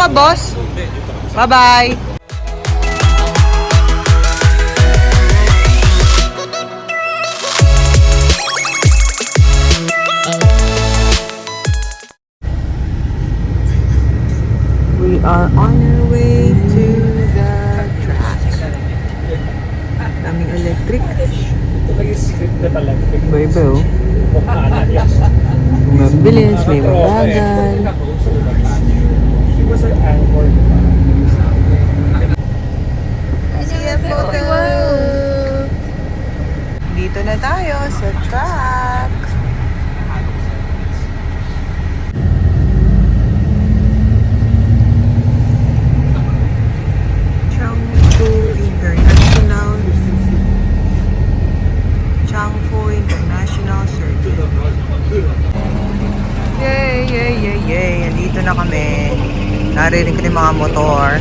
Salamat, boss. Bye-bye. We are on our way to the track. Daming electric. Iba-iba oh. Mabilis, may mabagal. Dito na tayo sa track. Changfu International Circuit. Yay, yay, yay, yay. Andito na kami. Narinig ko yung mga motor.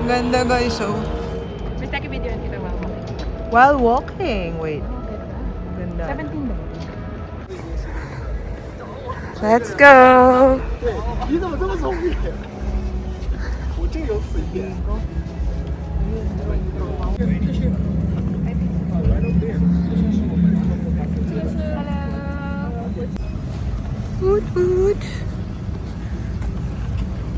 Ganda guys, oh. May taki video yan kita mama. While walking. Wait. Ganda. 17 ba? Let's go! 你怎么这么聪明？我这有水电。 Woot woot!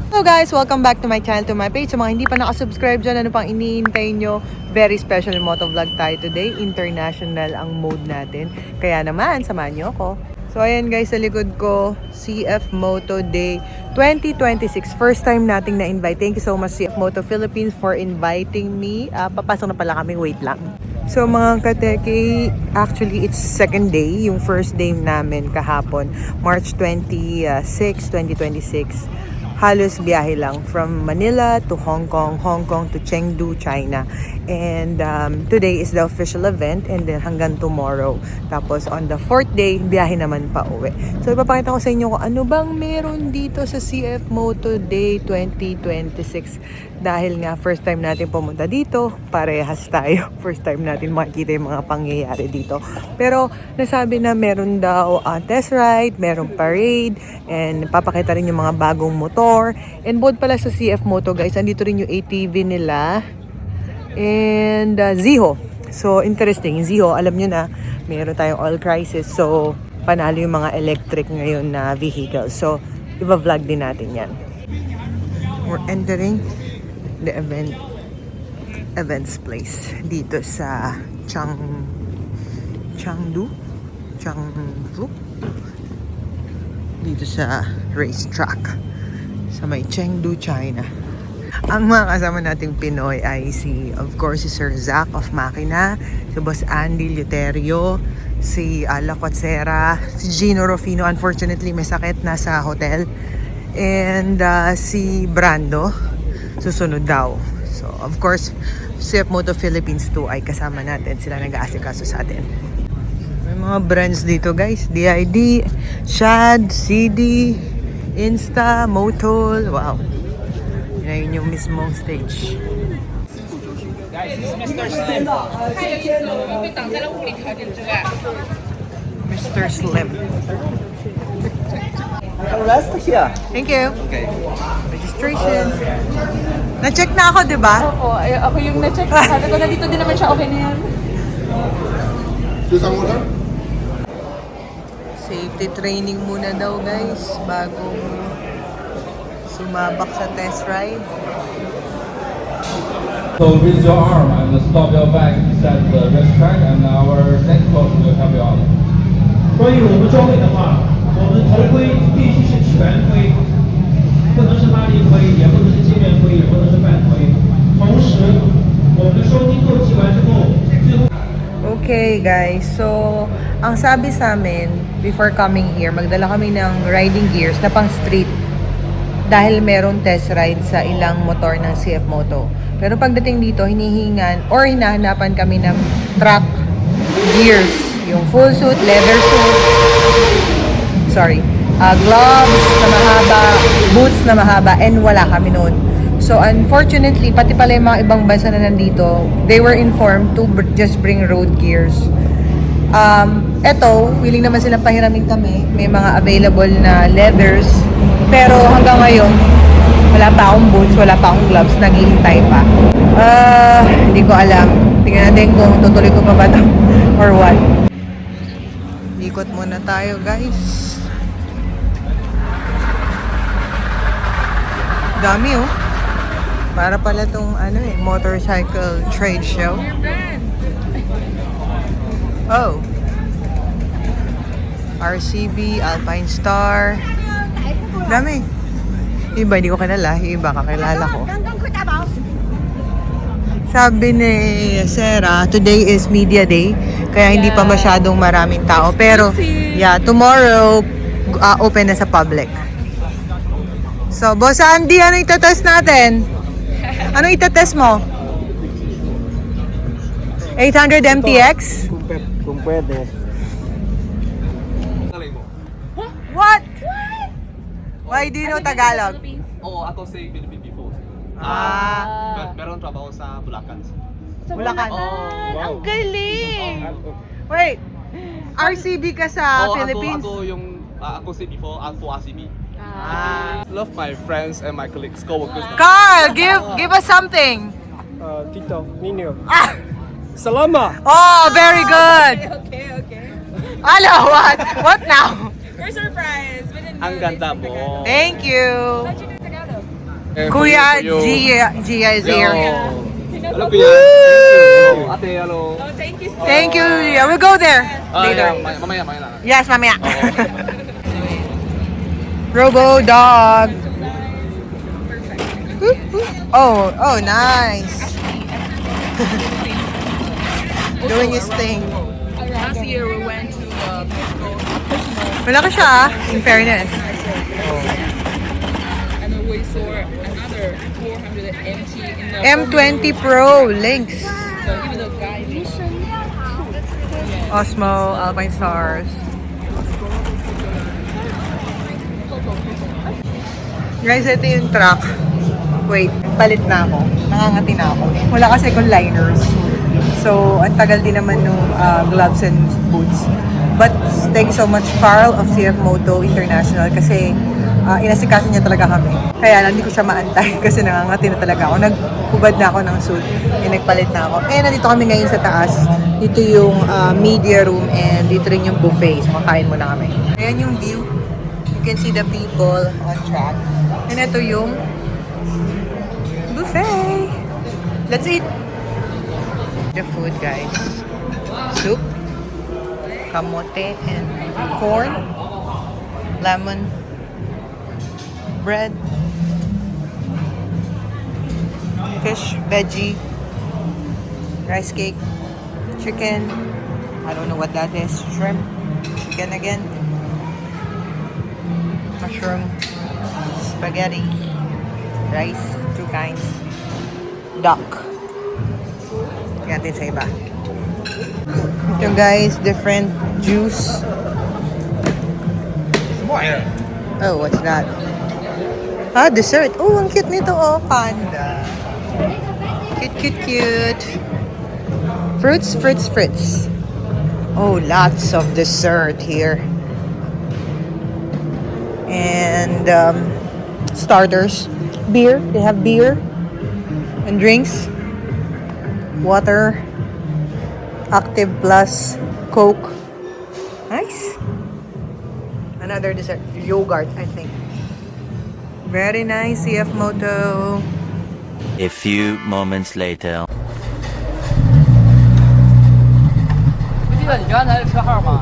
Hello guys! Welcome back to my channel, to my page. Sa mga hindi pa nakasubscribe dyan, ano pang iniintay nyo? Very special motovlog tayo today. International ang mode natin. Kaya naman, samahan nyo ako. So ayan guys, sa likod ko, CF Moto Day 2026. First time nating na-invite. Thank you so much CF Moto Philippines for inviting me. Papasok na pala kami, wait lang. So mga kateke, actually it's second day. Yung first day namin kahapon, March 26, 2026. Halos biyahe lang from Manila to Hong Kong to Chengdu, China. And today is the official event and then hanggang tomorrow. Tapos on the fourth day, biyahe naman pa uwi. So ipapakita ko sa inyo kung ano bang meron dito sa CF Moto Day 2026. Dahil nga first time natin pumunta dito, parehas tayo. First time natin makikita yung mga pangyayari dito. Pero nasabi na meron daw test ride, meron parade, and papakita rin yung mga bagong motor. And both pala sa CF Moto guys, andito rin yung ATV nila. And Ziho. So interesting, Ziho, alam nyo na, meron tayong oil crisis. So panalo yung mga electric ngayon na vehicles. So iba-vlog din natin yan. We're entering the events place dito sa Chengdu dito sa racetrack sa may Chengdu, China. Ang mga kasama nating Pinoy ay of course, si Sir Zach of Makina, si Boss Andy Luterio, si Ala Quatsera, si Gino Rufino, unfortunately may sakit, nasa hotel, and si Brando susunod daw. So, of course, CF Moto Philippines 2 ay kasama natin. Sila nag-aasikaso sa atin. May mga brands dito, guys. DID, Shad, CD, Insta, Motol. Wow. Yun yung mismong stage. Guys, this is Mr. Slim. Mr. Slim. Rest here. Thank you. Okay. Registration. Na-check na ako, di ba? Oo, ako yung na-check. Sabi ko na dito din naman siya, okay na yan. Safety training muna daw guys bago sumabak sa test ride. So raise your arm and stop your back beside the racetrack, and our next coach will help you out. 关于我们装备的话，我们头盔必须是全盔，不能是拉力盔，也不能是界面盔，也不能是半盔。同时，我们的收听斗计完之后，最后。 Okay guys, so ang sabi sa amin before coming here, magdala kami ng riding gears na pang street dahil meron test ride sa ilang motor ng CF Moto. Pero pagdating dito, hinihingan or hinahanapan kami ng track gears, yung full suit, leather suit, gloves na mahaba, boots na mahaba, and wala kami noon. So unfortunately, pati pala yung mga ibang bansa na nandito, they were informed to just bring road gears. Eto, willing naman silang pahiramin kami. May mga available na leathers. Pero hanggang ngayon, Wala pa akong boots, wala pa akong gloves, naghihintay pa. Hindi ko alam. Tingnan natin kung tutuloy ko pa ba ito or what. Ikot muna tayo, guys. Dami oh. Para pala tong motorcycle trade show. Oh. RCB, Alpine Star. Dami. Iba, hindi ko kilala. Iba, kakilala ko. Sabi ni Sarah, today is media day. Kaya hindi pa masyadong maraming tao. Pero, yeah, tomorrow, open na sa public. So, Boss Andy, ano itatest natin? Ano itatest mo? 800 MTX? Kung pwede. What? Why do you know Tagalog? Oo, ako sa Philippines before. Meron trabaho sa Bulacan. Bulacan. Ang galing! Wait, RCB ka sa Philippines? Ako sa before, for RCB. Love my friends and my colleagues, co-workers. Carl, give us something. Tito, Nino. Salama! Oh, very good. Okay. Hello, what? What now? We're surprised. Ang ganda mo. Thank you. How'd you know Tagalog? Kuya Gia is here. Hello, Kuya. Thank you. Ate, hello. Oh, thank you so Thank you. Yeah, we'll go there later. Mamaya na. Yes, mamaya. Robo dog. Oh, nice. Doing his thing. Last year we went to Malaki siya, in fairness. and then we saw another 400 MT in the M20 Pro Lynx. So even the guy Osmo, Alpine Stars. Guys, ito yung truck. Wait, palit na ako. Nangangati na ako. Wala kasi akong liners. So, ang tagal din naman nung gloves and boots. But thanks so much, Carl of CF Moto International kasi inasikaso niya talaga kami. Kaya lang, hindi ko siya maantay kasi nangangati na talaga ako. Naghubad na ako ng suit and nagpalit na ako. Eh, nandito kami ngayon sa taas. Dito yung media room and dito rin yung buffet. So, makain muna kami. Ayan yung view. You can see the people on track. And ito yung buffet. Let's eat! The food, guys. Soup, kamote, and corn, lemon, bread, fish, veggie, rice cake, chicken, I don't know what that is, shrimp, chicken again, mushroom, spaghetti, rice, two kinds, duck. Tingnan natin sa iba. Ito guys, different juice. Oh, what's that? Dessert. Oh, ang cute nito. Oh, panda. Cute. Fruits. Oh, lots of dessert here. And starters. Beer. They have beer. And drinks. Water. Active Plus. Coke. Nice. Another dessert. Yogurt, I think. Very nice, CF Moto. A few moments later. 不记得你刚才的车号吗？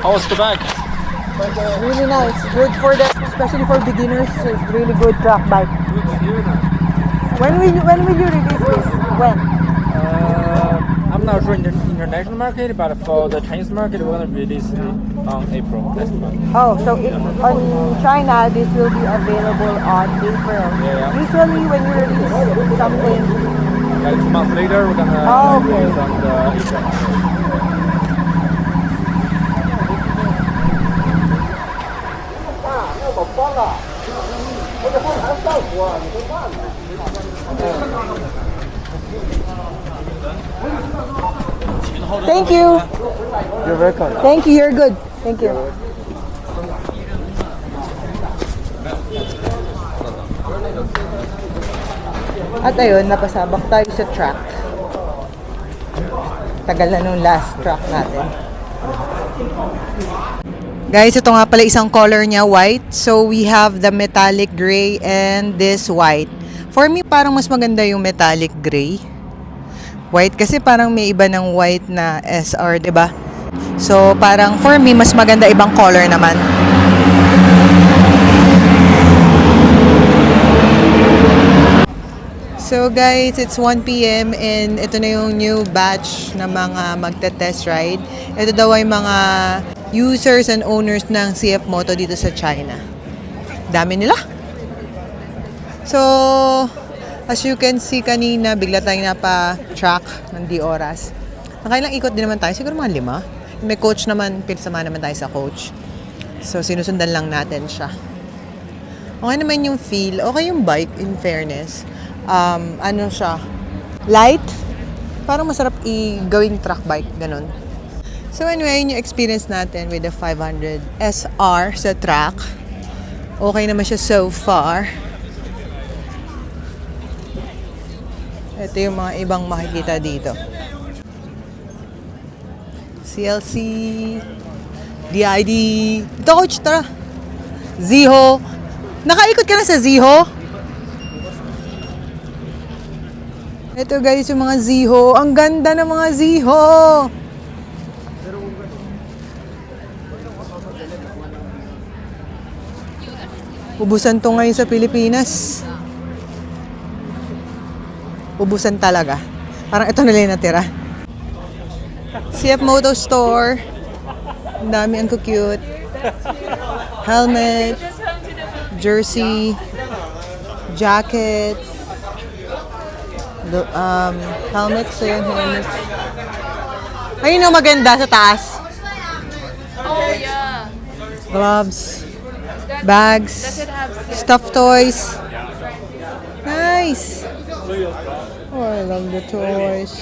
How was the bike? Really nice. Good for the, especially for beginners. It's really good track bike. When will you release this? When? I'm not sure in the international market, but for the Chinese market, we're gonna release it on April next month. Oh, so on China, this will be available on April. Yeah. Usually, when you release something, Like 2 months later, we're gonna Oh, okay. release on the April market. thank you. You're welcome. Thank you. You're good. Thank you. At ayun, napasabak tayo sa track. Tagal na nung last track natin. Guys, ito nga pala isang color niya, white. So, we have the metallic gray and this white. For me, parang mas maganda yung metallic gray. White kasi parang may iba ng white na SR, 'di ba? So, parang for me, mas maganda ibang color naman. So guys, it's 1 p.m. and ito na yung new batch na mga magte-test ride. Ito daw ay mga users and owners ng CF Moto dito sa China. Dami nila. So, as you can see kanina, bigla tayong napa-track ng di oras. Nakailang ikot din naman tayo, siguro mga 5. May coach naman, pinsama naman tayo sa coach. So, sinusundan lang natin siya. Okay naman yung feel. Okay yung bike, in fairness. Ano siya? Light. Parang masarap i-gawing track bike. Ganun. So anyway, yung experience natin with the 500 SR sa track. Okay naman siya so far. Ito yung mga ibang makikita dito. CLC, DID. Ito coach, tara. Ziho. Nakaikot ka na sa Ziho? Ito guys, yung mga Ziho. Ang ganda ng mga Ziho! Ubusan to ngayon sa Pilipinas. Ubusan talaga. Parang ito na lang natira. CF Moto Store. Ang dami, ang cute. Helmet. Jersey. Jackets. Helmets. So yun, helmets. Ayun yung maganda sa taas. Oh yeah. Gloves. Bags. Does it have Stuffed toys. Nice. Oh, I love the toys.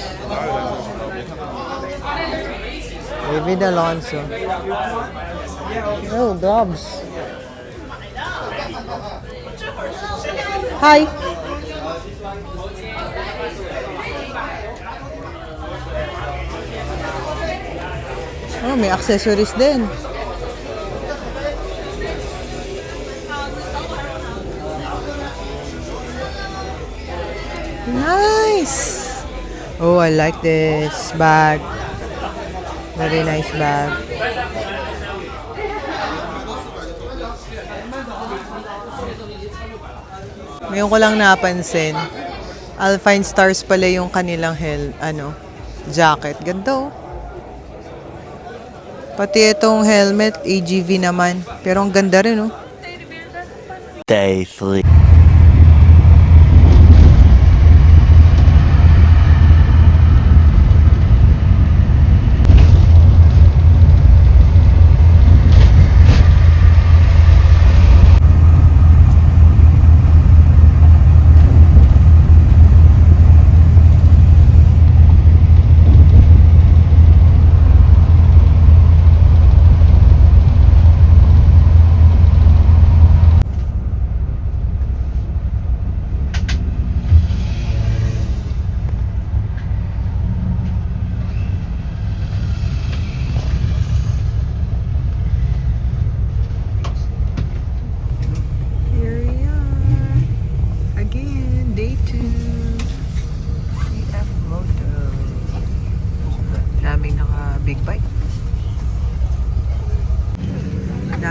David Alonso. Oh, gloves. Hi. Oh, may accessories din. Nice! Oh, I like this bag. Very nice bag. Ngayon ko lang napansin, Alpine Stars pala yung kanilang jacket. Ganda oh. Pati itong helmet, AGV naman. Pero ang ganda rin oh. Day 3.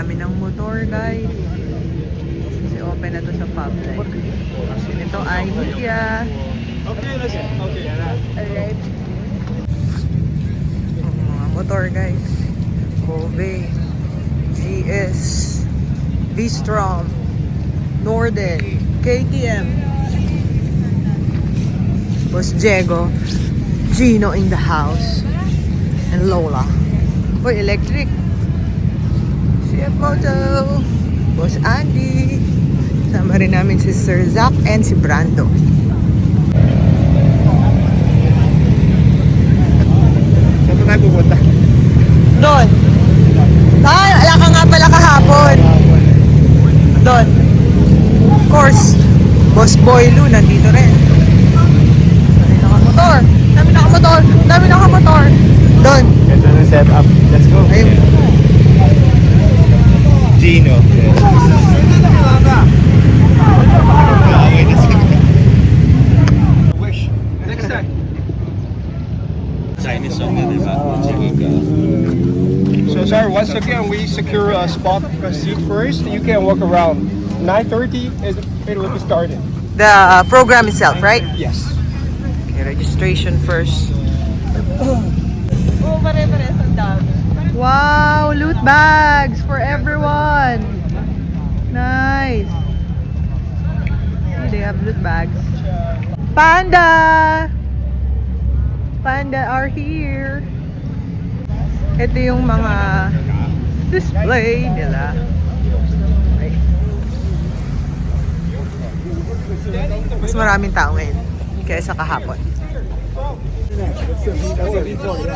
dami ng motor, guys. Kasi open na to sa public. Ito ay Nokia. Alright. Mga motor, guys. Kobe, GS, V-Strom, Norden, KTM, Boss Diego, Gino in the house, and Lola. Uy, electric. Fiat Moto, Boss Andy. Sama rin namin si Sir Zach and si Brando. Saan tayo pupunta? Doon. Ala ka nga pala kahapon. Doon. Of course, Boss Boy Lou nandito rin. Dami nakamotor. Doon. Ganda ng setup. Let's go. Ayun. Gino. Wish. Next time. Chinese song na diba? So sir, once again, we secure a spot, a seat first. You can walk around. 9:30 it will be started. The program itself, right? Yes. Okay, registration first. Oh, pare-pares ang dami. Wow, loot bags for everyone. Nice. See, they have loot bags. Panda! Panda are here. Ito yung mga display nila. Okay. Mas maraming tao ngayon kaysa kahapon.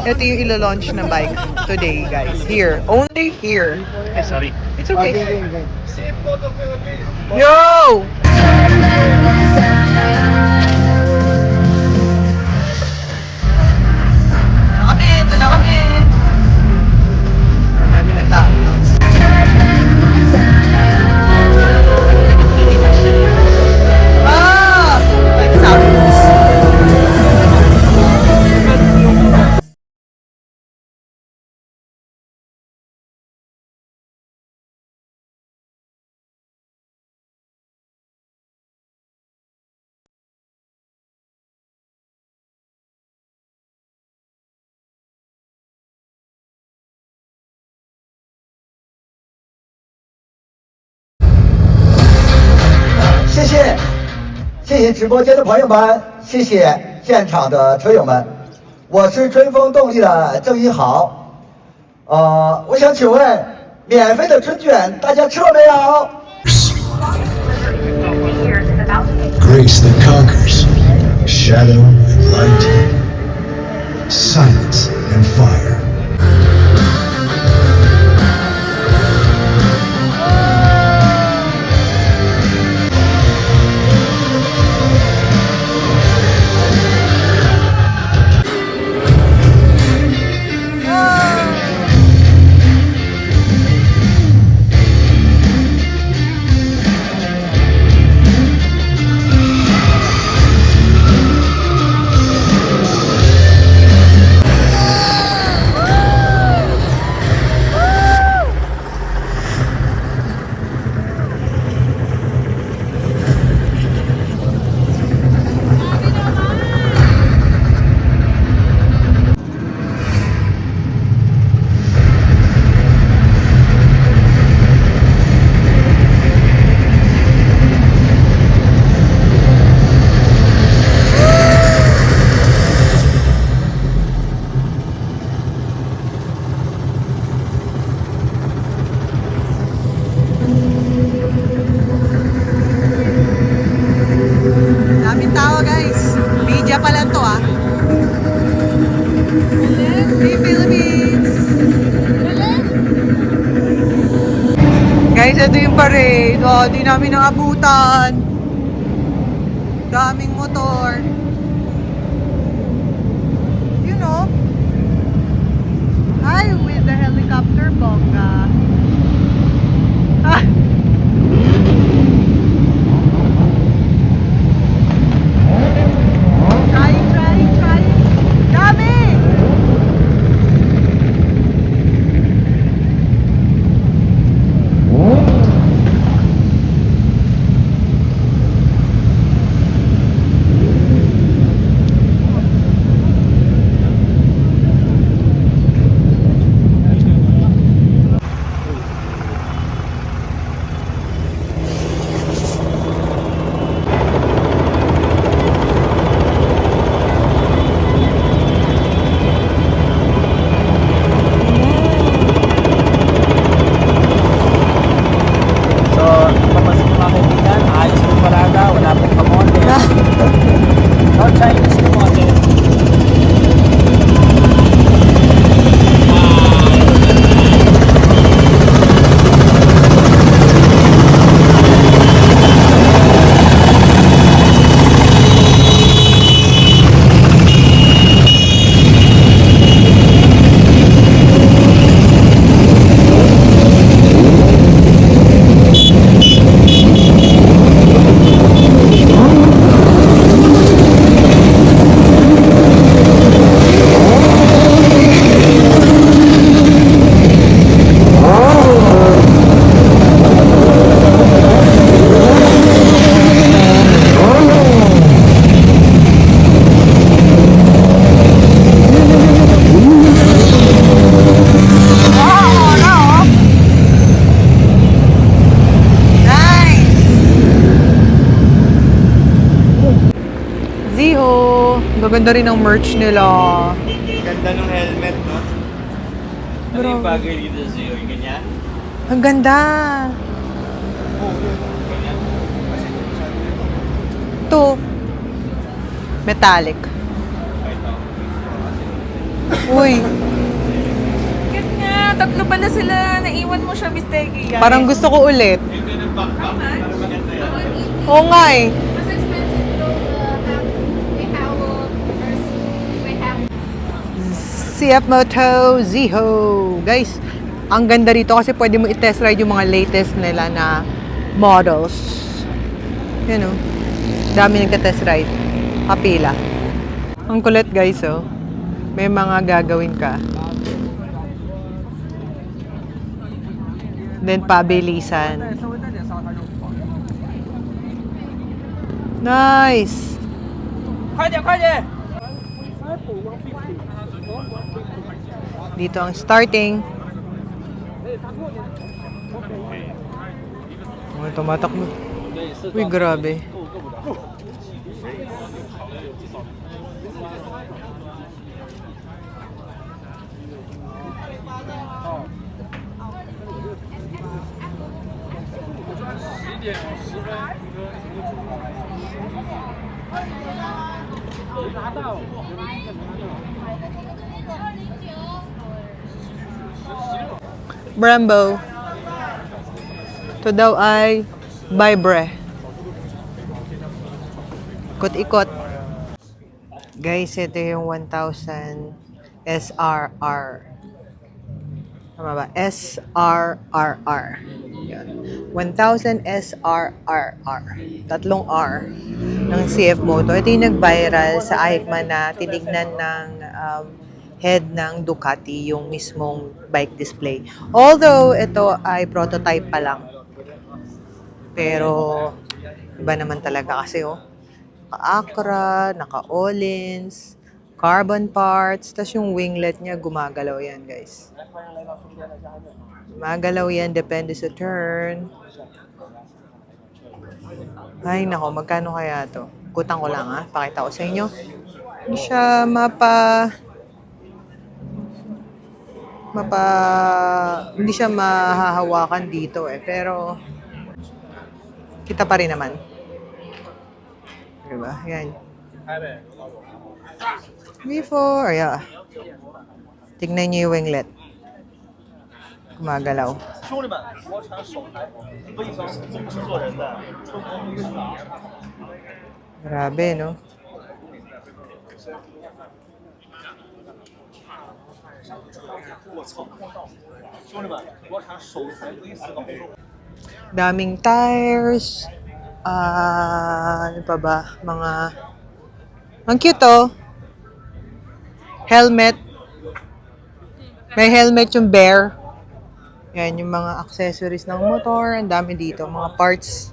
Ito yung ilo-launch na bike today, guys. Here. Only here. Sorry. It's okay. Yo! Ito na kami. Marami na tao. Ah! Like sounds.谢谢直播间的朋友们，谢谢现场的车友们，我是春风动力的郑一豪。我想请问，免费的春卷大家吃了没有？ Grace that conquers, shadow and light, silence and fire. Daming tao, guys. Media pa lang to, ah. Hey, Philippines! Guys, ito yung parade. Oh, di namin naabutan. Daming motor. You know? Hi, with the helicopter, bongga. Ah! Trying. Dami! Ganda rin ang merch nila. Ganda ng helmet, no? Ano yung Bro. bagay dito sa'yo? Yung ganyan? Ang ganda. Ito. Metallic. Uy, Cute nga. Tatlo pala sila. Naiwan mo siya, mistaken. parang gusto ko ulit. Yung ganun backpack. Para maganda yan. Oo nga eh. Mas expensive though, we have CF Moto Ziho. Guys, ang ganda rito kasi pwede mo i-test ride yung mga latest nila na models. Yan o. Dami nagka-test ride. Kapila. Ang kulit guys oh. May mga gagawin ka. Then pabilisan. Nice! Dito ang starting. Oh, tumatakbo. Uy, grabe. Brembo. Ito daw ay Vibre. Ikot-ikot. Guys, ito yung 1,000 SRR. Tama ba? SRRR. Yan. 1,000 SRRR. Tatlong R ng CF Moto. Ito yung nag-viral sa AICMA na tinignan ng head ng Ducati, yung mismong bike display. Although, ito ay prototype pa lang. Pero, iba naman talaga kasi, oh. Naka-Acra, naka-Olins, carbon parts, tas yung winglet niya, gumagalaw yan, guys. Gumagalaw yan, depende sa turn. Ay, nako, magkano kaya to? Kutang ko lang, ha? Pakita ko sa inyo. Hindi siya hindi siya mahahawakan dito eh. Pero, kita pa rin naman. Diba? Yan. Before, yeah. Tignan niyo yung winglet. Gumagalaw. Grabe, no? Daming tires. Ano pa ba? Ang cute, oh. Helmet. May helmet yung bear. Yan, yung mga accessories ng motor. Ang dami dito. Mga parts.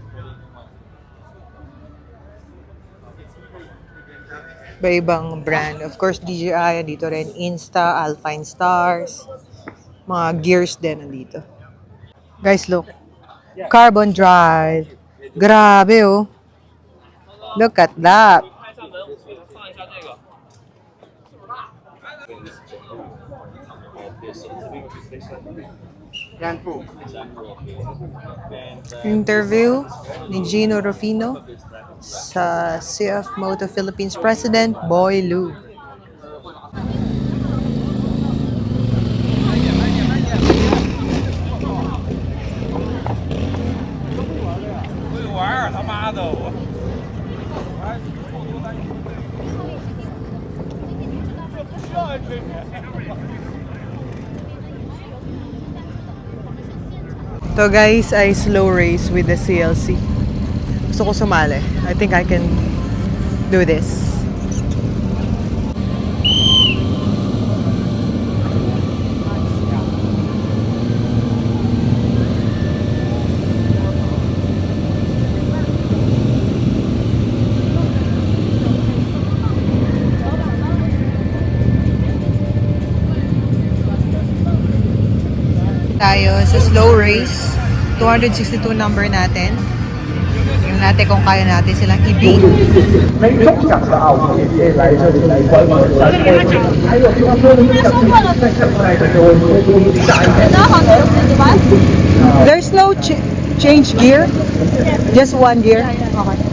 Iba-ibang brand. Of course, DJI. Dito rin. Insta, Alpine Stars. Mga gears din nandito. Guys, look. Carbon drive. Grabe, oh. Look at that. Interview ni Gino Rufino sa CF Moto Philippines President Boy Lu. So guys, ay slow race with the CLC. Gusto ko sumali. I think I can do this. Tayo sa slow race. 262 number natin. Tingnan natin kung kaya natin silang i-beat. 没梦想的啊，我们也可以来这里来观摩一下。还有听说的想再看过来的各位，下一个。 There's no change gear? Just one gear? Okay.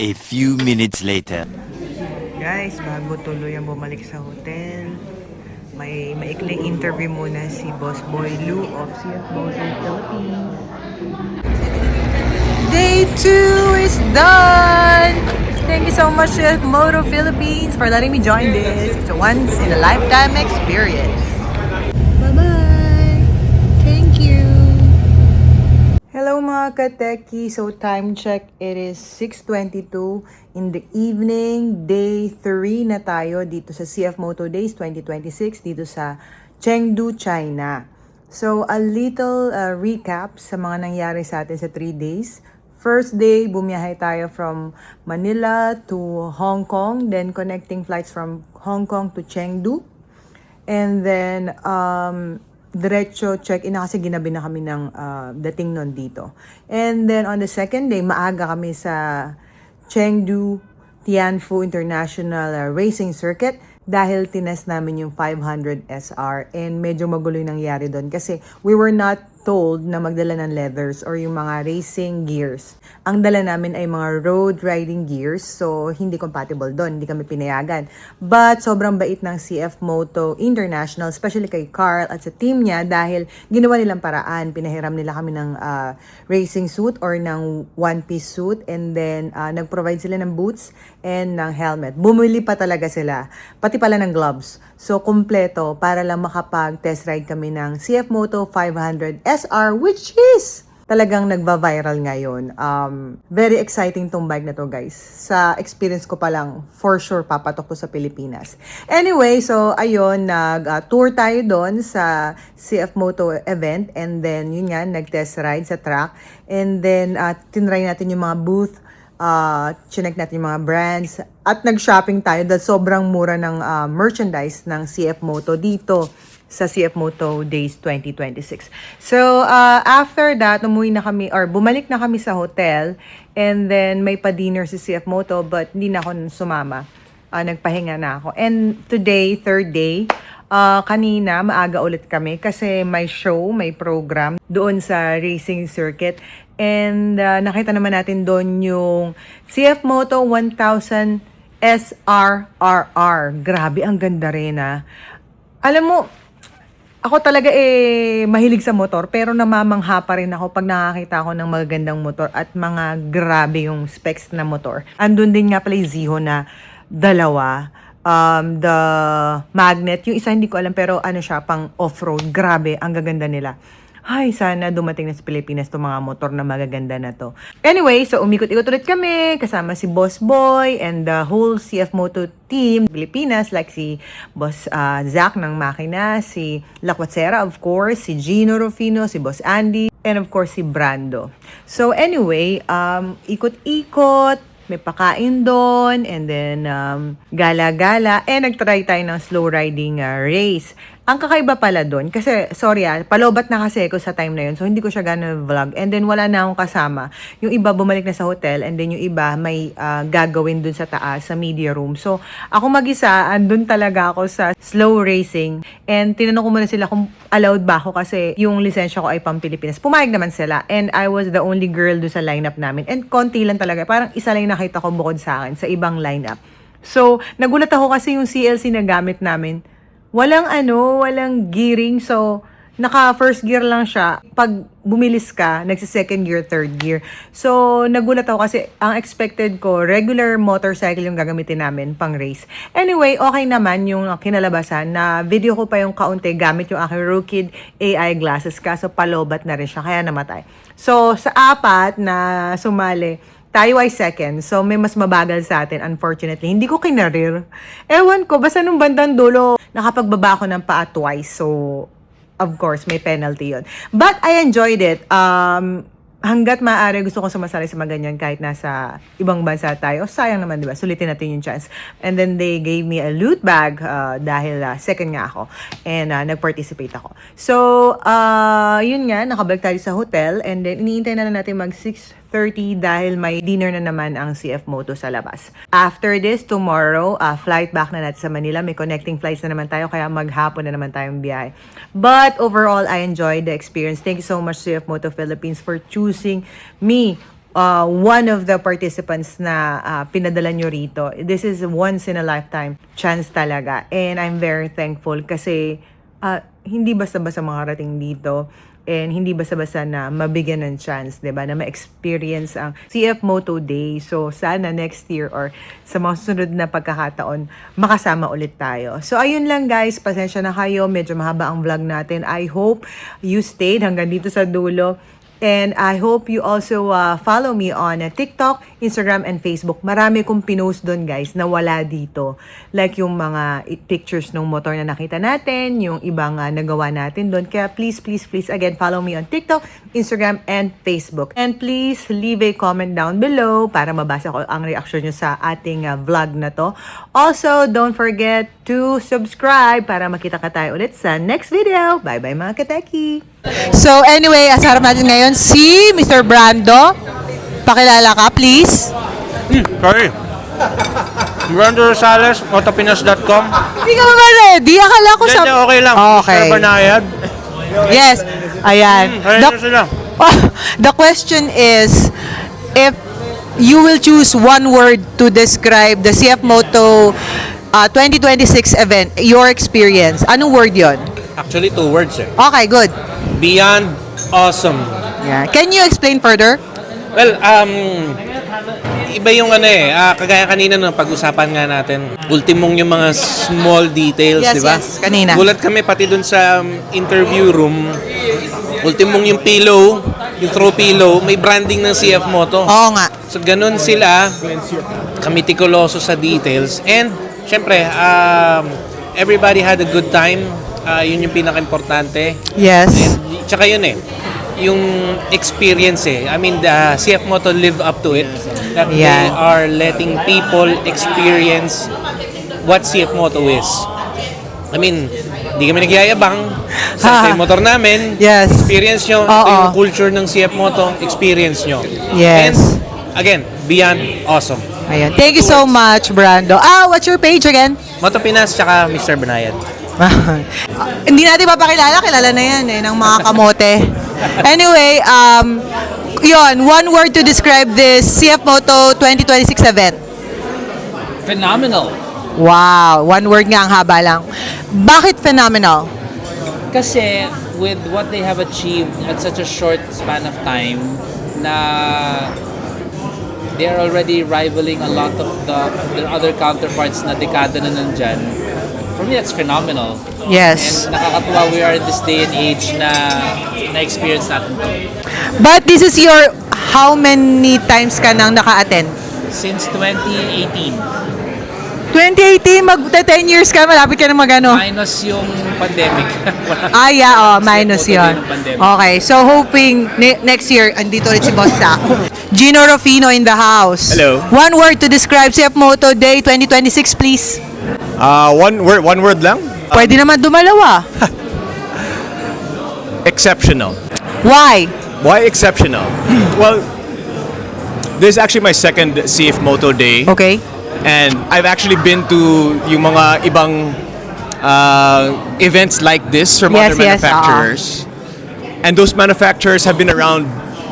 A few minutes later. Guys, bago tuloy ang bumalik sa hotel, may maikling interview muna si Boss Boy Lou of CF Moto Philippines. Day 2 is done! Thank you so much CF Moto Philippines for letting me join this. It's a once in a lifetime experience. Bye-bye! Thank you! Hello mga kateki! So time check, it is 6:22 in the evening. Day 3 na tayo dito sa CF Moto Days 2026 dito sa Chengdu, China. So a little recap sa mga nangyari sa atin sa 3 days. First day, bumiyahe tayo from Manila to Hong Kong, then connecting flights from Hong Kong to Chengdu. And then diretso check-in na kasi ginabi na kami ng dating nun dito. And then on the second day, maaga kami sa Chengdu Tianfu International Racing Circuit dahil tinest namin yung 500 SR and medyo magulo yung nangyari doon kasi we were not told na magdala ng leathers or yung mga racing gears. Ang dala namin ay mga road riding gears, so hindi compatible doon, hindi kami pinayagan. But sobrang bait ng CF Moto International, especially kay Carl at sa team niya dahil ginawa nilang paraan. Pinahiram nila kami ng racing suit or ng one-piece suit and then nag-provide sila ng boots and ng helmet. Bumili pa talaga sila, pati pala ng gloves. So, kumpleto para lang makapag-test ride kami ng CF Moto 500 SR, which is talagang nagva-viral ngayon. Very exciting tong bike na to, guys. Sa experience ko pa lang, for sure, papatok to sa Pilipinas. Anyway, so, ayun, nag-tour tayo doon sa CF Moto event. And then, yun nga, nag-test ride sa track. And then, tinry natin yung mga booth. Chinek natin yung mga brands. At nag-shopping tayo dahil sobrang mura ng merchandise ng CF Moto dito sa CF Moto Days 2026. So, after that, umuwi na kami, or bumalik na kami sa hotel, and then may pa-dinner si CF Moto, but hindi na ako sumama. Nagpahinga na ako. And today, third day, kanina, maaga ulit kami kasi may show, may program doon sa racing circuit. And nakita naman natin doon yung CF Moto 1000 SRRR. Grabe, ang ganda rin Alam mo, ako talaga mahilig sa motor, pero namamangha pa rin ako pag nakakita ako ng magagandang motor at mga grabe yung specs na motor. Andun din nga pala yung Ziho na dalawa. The Magnet, yung isa hindi ko alam, pero ano siya, pang off-road. Grabe, ang gaganda nila. Ay, sana dumating na sa Pilipinas itong mga motor na magaganda na to. Anyway, so umikot-ikot ulit kami kasama si Boss Boy and the whole CF Moto team Pilipinas, like si Boss Zach ng Makina, si Lacuatsera of course, si Gino Rufino, si Boss Andy, and of course si Brando. So anyway, ikot-ikot, may pakain doon, and then gala-gala, and nagtry tayo ng slow riding race. Ang kakaiba pala doon, kasi, sorry palobat na kasi ako sa time na yun, so hindi ko siya gano'n vlog, and then wala na akong kasama. Yung iba bumalik na sa hotel, and then yung iba may gagawin doon sa taas, sa media room. So, ako mag-isa, andun talaga ako sa slow racing, and tinanong ko muna sila kung allowed ba ako kasi yung lisensya ko ay pang Pilipinas. Pumayag naman sila, and I was the only girl doon sa lineup namin, and konti lang talaga, parang isa lang nakita ko bukod sa akin, sa ibang lineup. So, nagulat ako kasi yung CLC na gamit namin, walang gearing. So, naka first gear lang siya. Pag bumilis ka, nagsi-second gear, third gear. So, nagulat ako kasi ang expected ko, regular motorcycle yung gagamitin namin pang race. Anyway, okay naman yung kinalabasan. Na video ko pa yung kaunti gamit yung aking Rokid AI glasses. Kaso palobat na rin siya, kaya namatay. So, sa apat na sumali, tayo ay second. So, may mas mabagal sa atin, unfortunately. Hindi ko kinarir. Ewan ko, basta nung bandang dulo, nakapagbaba ako ng paa twice. So, of course, may penalty yun. But I enjoyed it. Hanggat maaari gusto ko sumasali sa mga ganyan kahit nasa ibang bansa tayo. Sayang naman, di ba? Sulitin natin yung chance. And then they gave me a loot bag dahil second nga ako. And nag-participate ako. So, yun nga, nakabalik tayo sa hotel. And then, iniintay na natin mag 6:30 dahil may dinner na naman ang CF Moto sa labas. After this, tomorrow, flight back na natin sa Manila. May connecting flights na naman tayo, kaya maghapon na naman tayong biyahe. But overall, I enjoyed the experience. Thank you so much, CF Moto Philippines, for choosing me, one of the participants na pinadala nyo rito. This is once in a lifetime chance talaga. And I'm very thankful kasi hindi basta-basta makarating dito. And hindi basta-basta na mabigyan ng chance, diba? Na ma-experience ang CF Moto Day. So, sana next year or sa mga susunod na pagkakataon, makasama ulit tayo. So, ayun lang guys. Pasensya na kayo. Medyo mahaba ang vlog natin. I hope you stayed hanggang dito sa dulo. And I hope you also follow me on TikTok, Instagram, and Facebook. Marami kong pinost doon guys na wala dito. Like yung mga pictures ng motor na nakita natin, yung ibang nagawa natin doon. Kaya please again, follow me on TikTok, Instagram, and Facebook. And please leave a comment down below para mabasa ko ang reaction nyo sa ating vlog na to. Also, don't forget to subscribe para makita ka tayo ulit sa next video. Bye-bye mga kateki! So anyway, as harap natin ngayon si Mr. Brando. Pakilala ka, please. Sorry. Brando Rosales, motopinas.com. Hindi ka ba ready? Akala ko sa... Okay lang. Okay. Mr. Banayad. Yes. Ayan. The question is, if you will choose one word to describe the CF Moto 2026 event, your experience, anong word yon? Actually, 2 words Okay, good. Beyond awesome. Yeah. Can you explain further? Well, iba yung kagaya kanina nung pag-usapan nga natin, ultimong yung mga small details, Yes, di ba? yes, kanina. Gulat kami pati dun sa interview room, ultimong yung pillow, yung throw pillow, may branding ng CF Moto. Oo nga. So, ganun sila, kamitikuloso sa details. And, syempre, everybody had a good time. Yun yung pinaka-importante. Yes. And, tsaka yun yung experience I mean, the CF Moto live up to it. That they are letting people experience what CF Moto is. I mean, hindi kami nagyayabang sa motor namin. Yes. Experience nyo. Ito yung culture ng CF Moto. Experience nyo. Yes. And, again, beyond awesome. Ayan. Thank you so much, Brando. What's your page again? Motopinas tsaka Mr. Banayad. Hindi natin papakilala, kilala na yan ng mga kamote. Anyway, Yon, one word to describe this CF Moto 2026 event. Phenomenal. Wow, one word nga ang haba lang. Bakit phenomenal? Kasi with what they have achieved at such a short span of time, na they are already rivaling a lot of their other counterparts na dekada na nandyan. For me, that's phenomenal. Yes. And nakakatuwa we are in this day and age na na-experience natin to. But this is your, how many times ka nang naka-attend? Since 2018. 2018, mag-10 years ka, malapit ka na mag-ano. Minus yung pandemic. Minus CF Moto yon. din yung pandemic. Okay, so hoping next year, andito ulit si Boss Zach. Gino Rufino in the house. Hello. One word to describe CF Moto Day 2026, please. One word lang? Pwede naman dumalawa. Exceptional. Why? Why exceptional? Well, this is actually my second CF Moto Day. Okay. And I've actually been to yung mga ibang events like this from Yes, other yes, manufacturers. And those manufacturers have been around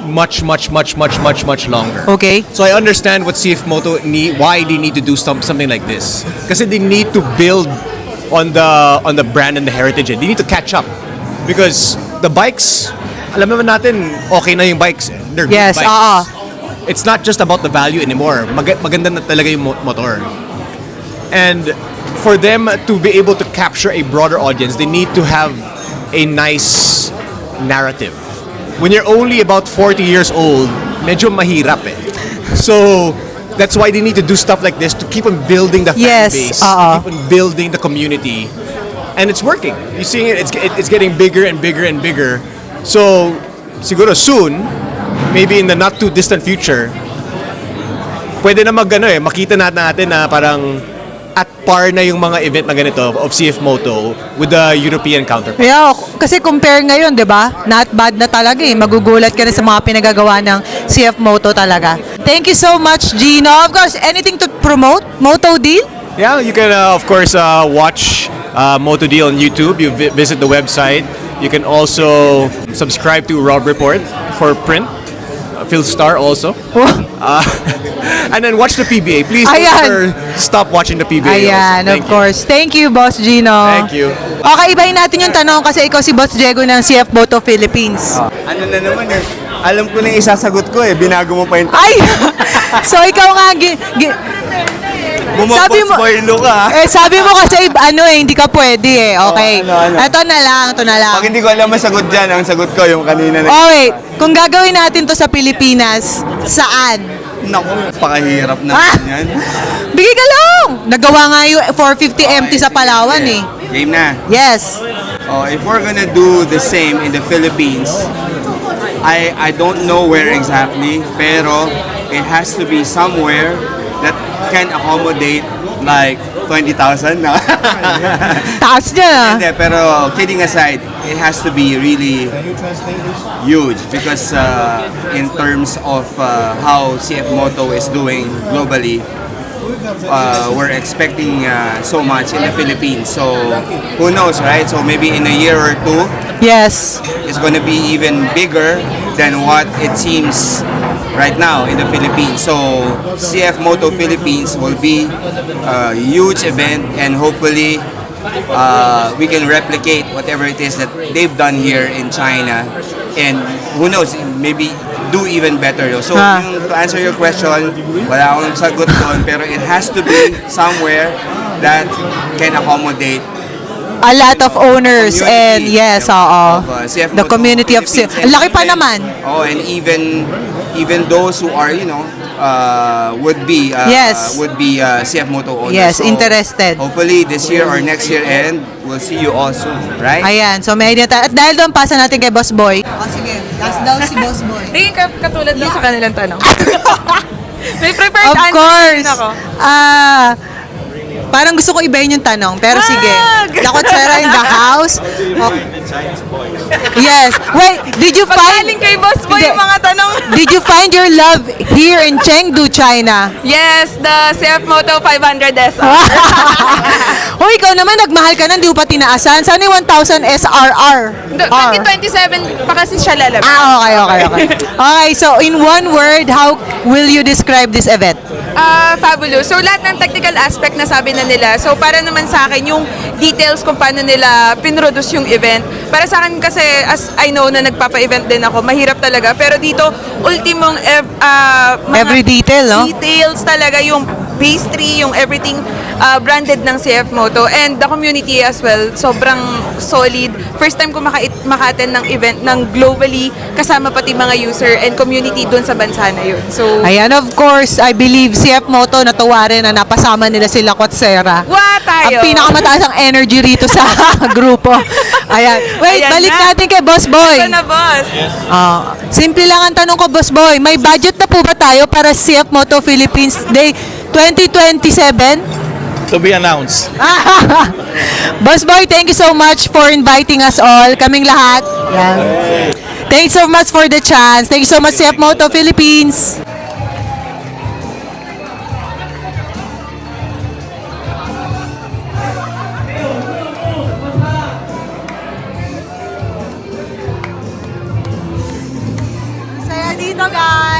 much longer. Okay. So I understand what CF Moto why they need to do something like this. Kasi they need to build on the brand and the heritage. They need to catch up. Because the bikes, alam naman natin, okay na yung bikes. They're Yes, good bikes. It's not just about the value anymore. Maganda na talaga yung motor. And for them to be able to capture a broader audience, they need to have a nice narrative. When you're only about 40 years old, medyo mahirap eh. So that's why they need to do stuff like this to keep on building the fan base, keep on building the community. And it's working. You're seeing it, it's getting bigger and bigger and bigger. So siguro soon, maybe in the not too distant future, pwede na makita natin na parang at par na yung mga event na ganito of CF Moto with the European counterpart. Yeah, kasi compare ngayon, 'di ba? Not bad na talaga eh. Magugulat ka na sa mga pinagagawa ng CF Moto talaga. Thank you so much, Gino. Of course, anything to promote? Moto Deal? Yeah, you can of course watch Moto Deal on YouTube. You visit the website. You can also subscribe to Rob Report for print. Phil Star also. And then watch the PBA. Please don't ever stop watching the PBA. Ayan, also. of course. Thank you, Boss Gino. Thank you. Okay, ibahin natin yung tanong kasi ikaw si Boss Diego ng CF Moto Philippines. Ano na naman eh. Alam ko na yung isasagot ko eh. Binago mo pa yung Ay! So ikaw nga, Bumabosboilo ka. sabi mo kasi hindi ka pwede eh. Okay. Ito na lang. Pag hindi ko alam masagot dyan, ang sagot ko yung kanina na. Oh wait, kung gagawin natin to sa Pilipinas, saan? Naku, pakahirap na yan. Bigay ka lang! Nagawa nga yung 450 MT sa Palawan eh. Game na. Yes. If we're gonna do the same in the Philippines, I don't know where exactly, pero it has to be somewhere that can accommodate like 20,000 na. Taas niya. Hindi, pero kidding aside, it has to be really huge because in terms of how CF Moto is doing globally, we're expecting so much in the Philippines. So who knows, right? So maybe in a year or two, yes, it's going to be even bigger than what it seems right now in the Philippines. So CF Moto Philippines will be a huge event, and hopefully we can replicate whatever it is that they've done here in China, and who knows, maybe do even better. So to answer your question, wala akong sagot doon, pero it has to be somewhere that can accommodate a lot of owners and yes, the community of CF. Laki pa naman. And even those who are, would be CF Moto owners. Yes, interested. Hopefully this year or next year, and we'll see you all soon, right? Ayan, so may idea. At dahil doon, pasa natin kay Boss Boy. Sige, last daw si Boss Boy. Tingin ka katulad lang sa kanilang tanong. May prepared Of answer course. din ako. Parang gusto ko ibahin yung tanong, pero sige. Dakot Sera in the house. Okay. Yes. Wait, did you find... Galing kay Boss Boy Hindi. yung mga tanong. Did you find your love here in Chengdu, China? Yes, the CF Moto 500 SR. Hoy, ikaw naman, nagmahal ka na, hindi mo pa tinaasan. Sana yung 1,000 SRR? 2027 pa kasi siya lalabas. Okay. Okay, so in one word, how will you describe this event? Fabulous. So lahat ng technical aspect na sabi na nila. So para naman sa akin yung details kung paano nila pinroduce yung event. Para sa akin kasi as I know na nagpapa-event din ako, mahirap talaga. Pero dito ultimong mga Every detail, no? details talaga yung pastry, yung everything branded ng CF Moto and the community as well. Sobrang solid. First time ko maka-attend ng event ng globally kasama pati mga user and community doon sa bansa na yun. So Ayan, of course, I believe CF Moto natuwa rin na napasama nila sila Kotsera. tayo. Ang pinakamataas ang energy rito sa grupo. Ayan. Wait, Ayan balik na. natin kay Boss Boy. Ito na, boss. Simple lang ang tanong ko, Boss Boy. May budget na po ba tayo para CF Moto Philippines Day 2027? To be announced. Boss Boy, thank you so much for inviting us all. Kaming lahat. Yan. Thanks so much for the chance. Thank you so much, CF Moto Philippines. Saya dito, guys.